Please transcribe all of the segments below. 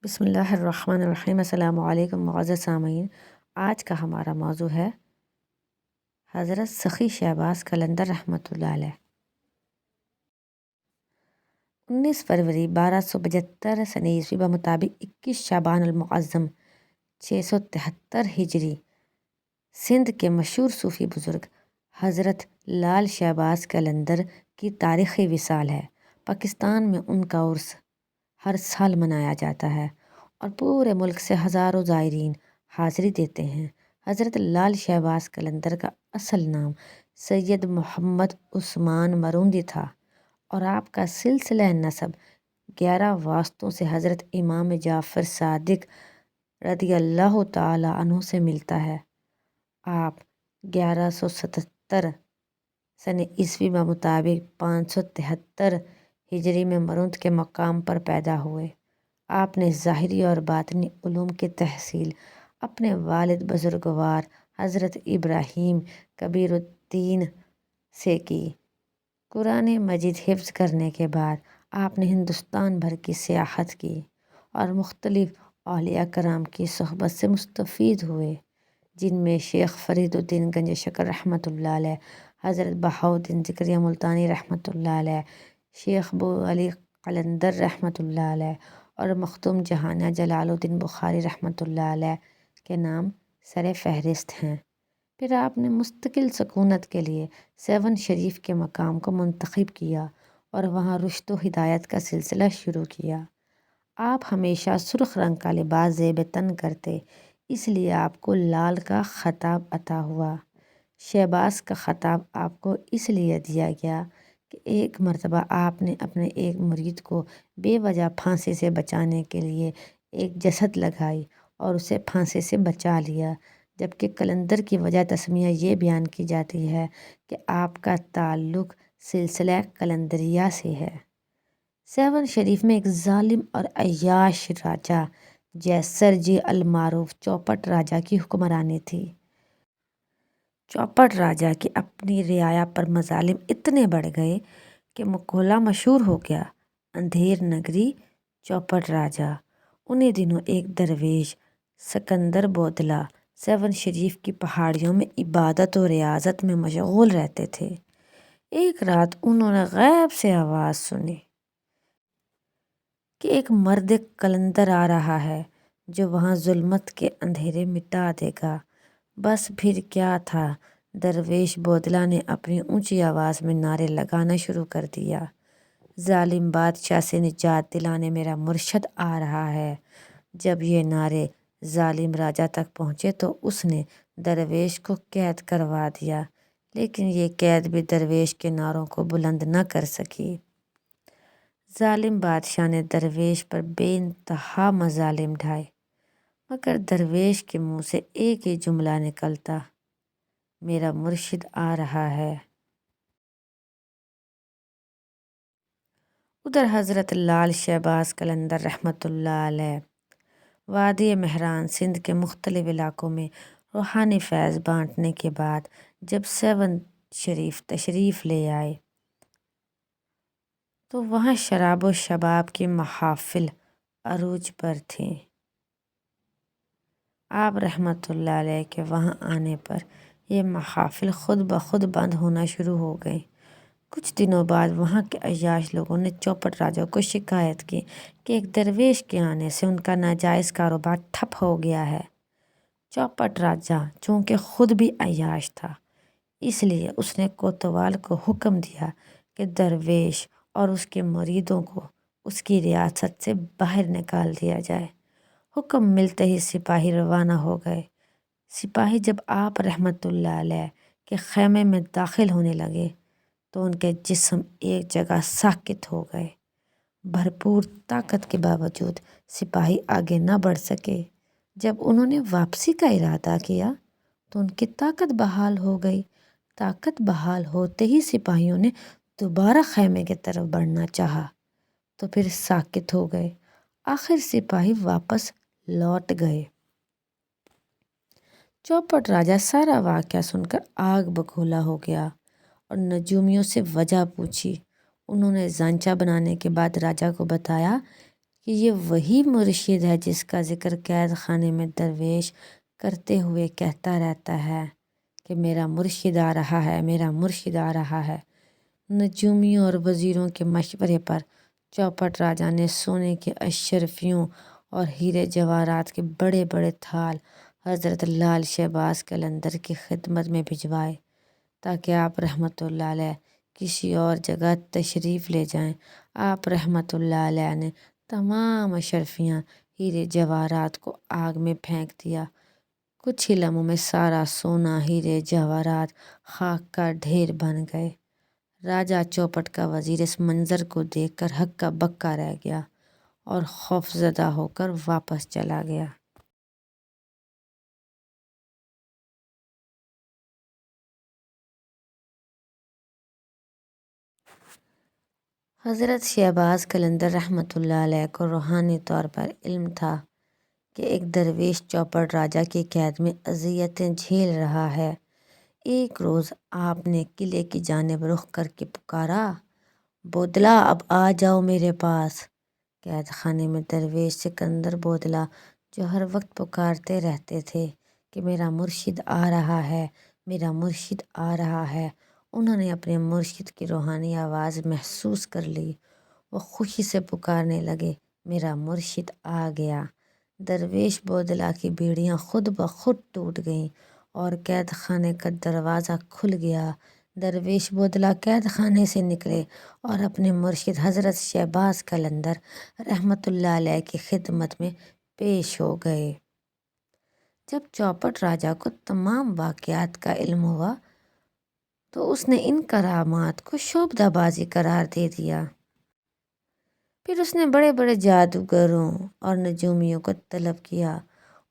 بسم اللہ الرحمن الرحیم۔ السلام علیکم معزز سامعین، آج کا ہمارا موضوع ہے حضرت سخی شہباز قلندر رحمۃ اللہ علیہ۔ 19 فروری 1275 سن عیسوی بمطابق 21 شعبان المعظم 673 ہجری سندھ کے مشہور صوفی بزرگ حضرت لال شہباز قلندر کی تاریخی وصال ہے۔ پاکستان میں ان کا عرس ہر سال منایا جاتا ہے اور پورے ملک سے ہزاروں زائرین حاضری دیتے ہیں۔ حضرت لال شہباز قلندر کا اصل نام سید محمد عثمان مروندی تھا اور آپ کا سلسلہ نسب 11 واسطوں سے حضرت امام جعفر صادق رضی اللہ تعالی عنہ سے ملتا ہے۔ آپ 1177 سن عیسوی بمطابق 573 ہجری میں مروند کے مقام پر پیدا ہوئے۔ آپ نے ظاہری اور باطنی علوم کی تحصیل اپنے والد بزرگوار حضرت ابراہیم کبیر الدین سے کی۔ قرآن مجید حفظ کرنے کے بعد آپ نے ہندوستان بھر کی سیاحت کی اور مختلف اولیاء کرام کی صحبت سے مستفید ہوئے، جن میں شیخ فرید الدین گنج شکر رحمۃ اللہ علیہ، حضرت بہاؤالدین زکریا ملتانی رحمۃ اللہ علیہ، شیخ ابو علی قلندر رحمۃ اللہ علیہ اور مخدوم جہانہ جلال الدین بخاری رحمۃ اللہ علیہ کے نام سر فہرست ہیں۔ پھر آپ نے مستقل سکونت کے لیے سیون شریف کے مقام کو منتخب کیا اور وہاں رشد و ہدایت کا سلسلہ شروع کیا۔ آپ ہمیشہ سرخ رنگ کا لباس زیب تن کرتے، اس لیے آپ کو لال کا خطاب عطا ہوا۔ شہباز کا خطاب آپ کو اس لیے دیا گیا کہ ایک مرتبہ آپ نے اپنے ایک مرید کو بے وجہ پھانسی سے بچانے کے لیے ایک جسد لگائی اور اسے پھانسی سے بچا لیا، جبکہ قلندر کی وجہ تسمیہ یہ بیان کی جاتی ہے کہ آپ کا تعلق سلسلہ قلندریہ سے ہے۔ سیون شریف میں ایک ظالم اور عیاش راجہ جیسر جی المعروف چوپٹ راجہ کی حکمرانی تھی۔ چوپٹ راجہ کی اپنی رعایا پر مظالم اتنے بڑھ گئے کہ مقولہ مشہور ہو گیا، اندھیر نگری چوپٹ راجہ۔ انہی دنوں ایک درویش سکندر بودلہ سیون شریف کی پہاڑیوں میں عبادت و ریاضت میں مشغول رہتے تھے۔ ایک رات انہوں نے غیب سے آواز سنی کہ ایک مرد قلندر آ رہا ہے جو وہاں ظلمت کے اندھیرے مٹا دے گا۔ بس پھر کیا تھا، درویش بودلہ نے اپنی اونچی آواز میں نعرے لگانا شروع کر دیا، ظالم بادشاہ سے نجات دلانے میرا مرشد آ رہا ہے۔ جب یہ نعرے ظالم راجہ تک پہنچے تو اس نے درویش کو قید کروا دیا، لیکن یہ قید بھی درویش کے نعروں کو بلند نہ کر سکی۔ ظالم بادشاہ نے درویش پر بے انتہا مظالم ڈھائے، مگر درویش کے منہ سے ایک ہی جملہ نکلتا، میرا مرشد آ رہا ہے۔ ادھر حضرت لال شہباز قلندر رحمۃ اللہ علیہ وادی مہران سندھ کے مختلف علاقوں میں روحانی فیض بانٹنے کے بعد جب سیون شریف تشریف لے آئے تو وہاں شراب و شباب کی محافل عروج پر تھیں۔ آپ رحمۃ اللہ علیہ کے وہاں آنے پر یہ محافل خود بخود بند ہونا شروع ہو گئیں۔ کچھ دنوں بعد وہاں کے عیاش لوگوں نے چوپٹ راجہ کو شکایت کی کہ ایک درویش کے آنے سے ان کا ناجائز کاروبار ٹھپ ہو گیا ہے۔ چوپٹ راجہ چونکہ خود بھی عیاش تھا، اس لیے اس نے کوتوال کو حکم دیا کہ درویش اور اس کے مریدوں کو اس کی ریاست سے باہر نکال دیا جائے۔ حکم ملتے ہی سپاہی روانہ ہو گئے۔ سپاہی جب آپ رحمۃ اللہ علیہ کے خیمے میں داخل ہونے لگے تو ان کے جسم ایک جگہ ساکت ہو گئے۔ بھرپور طاقت کے باوجود سپاہی آگے نہ بڑھ سکے۔ جب انہوں نے واپسی کا ارادہ کیا تو ان کی طاقت بحال ہو گئی۔ طاقت بحال ہوتے ہی سپاہیوں نے دوبارہ خیمے کی طرف بڑھنا چاہا تو پھر ساکت ہو گئے۔ آخر سپاہی واپس لوٹ گئے۔ چوپٹ راجہ سارا واقعہ سن کر آگ بگولا ہو گیا اور نجومیوں سے وجہ پوچھی۔ انہوں نے زانچہ بنانے کے بعد راجہ کو بتایا کہ یہ وہی مرشد ہے جس کا ذکر قید خانے میں درویش کرتے ہوئے کہتا رہتا ہے کہ میرا مرشد آ رہا ہے، میرا مرشد آ رہا ہے۔ نجومیوں اور وزیروں کے مشورے پر چوپٹ راجا نے سونے کے اشرفیوں اور ہیرے جواہرات کے بڑے بڑے تھال حضرت لال شہباز قلندر کی خدمت میں بھجوائے تاکہ آپ رحمۃ اللہ علیہ کسی اور جگہ تشریف لے جائیں۔ آپ رحمۃ اللہ علیہ نے تمام اشرفیاں، ہیرے جواہرات کو آگ میں پھینک دیا۔ کچھ ہی لمحوں میں سارا سونا، ہیرے جواہرات خاک کا ڈھیر بن گئے۔ راجا چوپٹ کا وزیر اس منظر کو دیکھ کر ہکا بکا رہ گیا اور خوفزدہ ہو کر واپس چلا گیا۔ حضرت شہباز قلندر رحمۃ اللہ علیہ کو روحانی طور پر علم تھا کہ ایک درویش چوپٹ راجا کی قید میں اذیتیں جھیل رہا ہے۔ ایک روز آپ نے قلعے کی جانب رخ کر کے پکارا، بودلا اب آ جاؤ میرے پاس۔ قید خانے میں درویش سکندر بودلا جو ہر وقت پکارتے رہتے تھے کہ میرا مرشد آ رہا ہے، میرا مرشد آ رہا ہے، انہوں نے اپنے مرشد کی روحانی آواز محسوس کر لی۔ وہ خوشی سے پکارنے لگے، میرا مرشد آ گیا۔ درویش بودلا کی بیڑیاں خود بخود ٹوٹ گئیں اور قید خانے کا دروازہ کھل گیا۔ درویش بودلا قید خانے سے نکلے اور اپنے مرشد حضرت شہباز قلندر رحمۃ اللہ علیہ کی خدمت میں پیش ہو گئے۔ جب چوپٹ راجا کو تمام واقعات کا علم ہوا تو اس نے ان کرامات کو شعبدہ بازی قرار دے دیا۔ پھر اس نے بڑے بڑے جادوگروں اور نجومیوں کو طلب کیا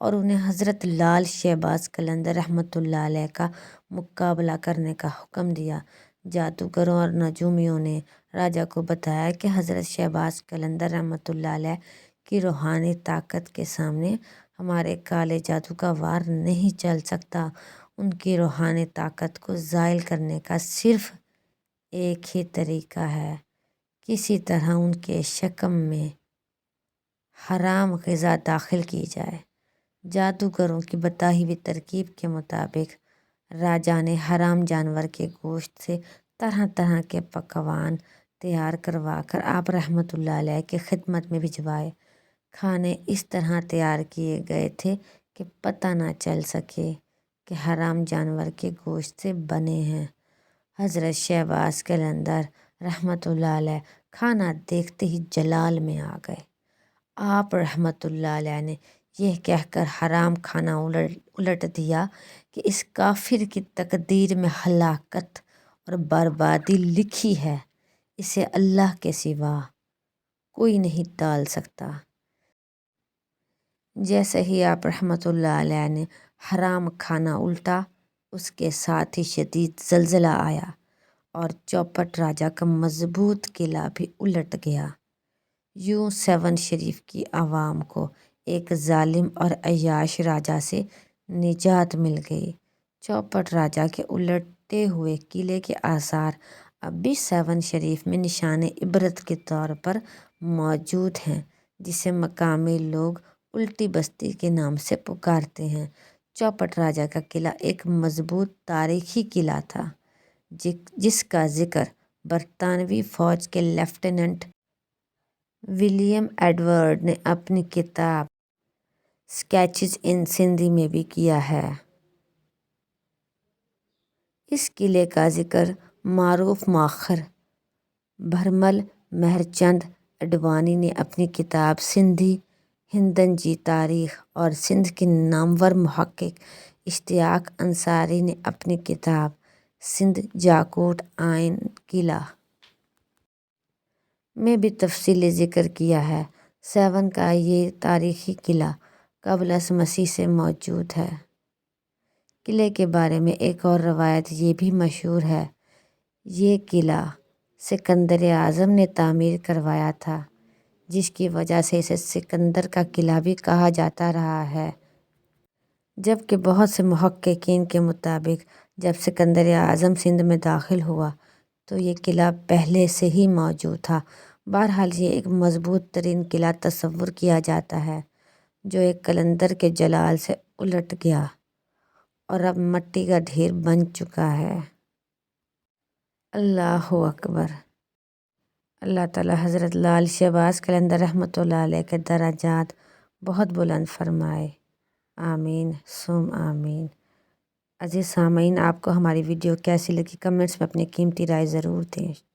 اور انہیں حضرت لال شہباز قلندر رحمۃ اللہ علیہ کا مقابلہ کرنے کا حکم دیا۔ جادوگروں اور نجومیوں نے راجا کو بتایا کہ حضرت شہباز قلندر رحمۃ اللہ علیہ کی روحانی طاقت کے سامنے ہمارے کالے جادو کا وار نہیں چل سکتا۔ ان کی روحانی طاقت کو زائل کرنے کا صرف ایک ہی طریقہ ہے، کسی طرح ان کے شکم میں حرام غذا داخل کی جائے۔ جادوگروں کی بتائی ہوئی ترکیب کے مطابق راجا نے حرام جانور کے گوشت سے طرح طرح کے پکوان تیار کروا کر آپ رحمۃ اللہ علیہ کی خدمت میں بھجوائے۔ کھانے اس طرح تیار کیے گئے تھے کہ پتہ نہ چل سکے کہ حرام جانور کے گوشت سے بنے ہیں۔ حضرت شہباز قلندر رحمۃ اللہ علیہ کھانا دیکھتے ہی جلال میں آ گئے۔ آپ رحمۃ اللہ علیہ نے یہ کہہ کر حرام کھانا الٹ دیا کہ اس کافر کی تقدیر میں ہلاکت اور بربادی لکھی ہے، اسے اللہ کے سوا کوئی نہیں ٹال سکتا۔ جیسے ہی آپ رحمۃ اللہ علیہ نے حرام کھانا الٹا، اس کے ساتھ ہی شدید زلزلہ آیا اور چوپٹ راجا کا مضبوط قلعہ بھی الٹ گیا۔ یوں 7 شریف کی عوام کو ایک ظالم اور عیاش راجا سے نجات مل گئی۔ چوپٹ راجا کے الٹے ہوئے قلعے کے آثار اب بھی 7 شریف میں نشان عبرت کے طور پر موجود ہیں، جسے مقامی لوگ الٹی بستی کے نام سے پکارتے ہیں۔ چوپٹ راجا کا قلعہ ایک مضبوط تاریخی قلعہ تھا جس کا ذکر برطانوی فوج کے لیفٹیننٹ ولیم ایڈورڈ نے اپنی کتاب اسکیچز ان سندھی میں بھی کیا ہے۔ اس قلعے کا ذکر معروف مؤرخ بھرمل مہر چند اڈوانی نے اپنی کتاب سندھی ہندنجی تاریخ اور سندھ کے نامور محقق اشتیاق انصاری نے اپنی کتاب سندھ جاکوٹ آئین قلعہ میں بھی تفصیلی ذکر کیا ہے۔ 7 کا یہ تاریخی قلعہ قبل از مسیح سے موجود ہے۔ قلعے کے بارے میں ایک اور روایت یہ بھی مشہور ہے، یہ قلعہ سکندر اعظم نے تعمیر کروایا تھا، جس کی وجہ سے اسے سکندر کا قلعہ بھی کہا جاتا رہا ہے۔ جبکہ بہت سے محققین کے مطابق جب سکندر اعظم سندھ میں داخل ہوا تو یہ قلعہ پہلے سے ہی موجود تھا۔ بہرحال یہ ایک مضبوط ترین قلعہ تصور کیا جاتا ہے جو ایک قلندر کے جلال سے الٹ گیا اور اب مٹی کا ڈھیر بن چکا ہے۔ اللہ اکبر۔ اللہ تعالیٰ حضرت لال شہباز قلندر رحمۃ اللہ علیہ کے درجات بہت بلند فرمائے، آمین ثم آمین۔ عزیز سامعین، آپ کو ہماری ویڈیو کیسی لگی کمنٹس میں اپنی قیمتی رائے ضرور دیں۔